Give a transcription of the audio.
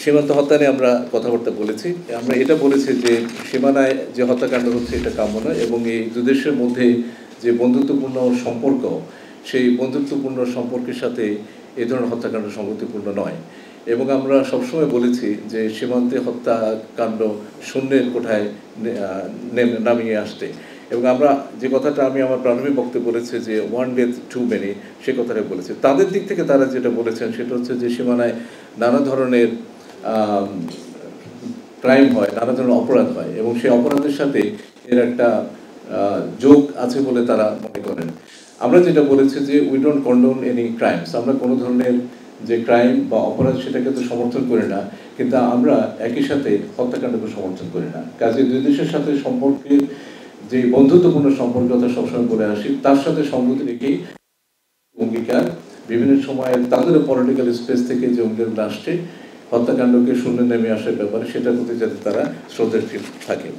সীমান্ত হত্যা নিয়ে আমরা কথাবার্তা বলেছি। আমরা এটা বলেছি যে সীমানায় যে হত্যাকাণ্ড হচ্ছে এটা কাম্য নয়, এবং এই দুই দেশের মধ্যে যে বন্ধুত্বপূর্ণ সম্পর্ক, সেই বন্ধুত্বপূর্ণ সম্পর্কের সাথে এই ধরনের হত্যাকাণ্ড সংগতিপূর্ণ নয়। এবং আমরা সবসময় বলেছি যে সীমান্তে হত্যাকাণ্ড শূন্যের কোঠায় নামিয়ে আসতে। এবং আমরা যে কথাটা আমি আমার প্রাথমিক বক্তব্যে বলেছি যে ওয়ান ডেথ টু মেনি, সে কথাটা বলেছি। তাদের দিক থেকে তারা যেটা বলেছেন সেটা হচ্ছে যে সীমানায় নানা ধরনের ক্রাইম হয়, নানা ধরনের অপরাধ হয়, এবং সেই অপরাধের সাথে এর একটা যোগ আছে বলে তারা মনে করেন। আমরা যেটা বলেছি যে উই ডোন্ট কন্ডোন এনি ক্রাইমস, আমরা কোনো ধরনের যে ক্রাইম বা অপরাধ সেটাকে তো সমর্থন করি না, কিন্তু আমরা একই সাথে হত্যাকাণ্ডকে সমর্থন করি না। কাজে দুই দেশের সাথে সম্পর্কের যে বন্ধুত্বপূর্ণ সম্পর্ক কথা সবসময় বলে আসি, তার সাথে সঙ্গতি রেখেই অঙ্গীকার বিভিন্ন সময়ে তাদের পলিটিক্যাল স্পেস থেকে যে অঙ্গীকার আসছে হত্যাকাণ্ডকে শূন্য নেমে আসার ব্যাপারে, সেটার প্রতি যাতে তারা শ্রদ্ধাশীল থাকে।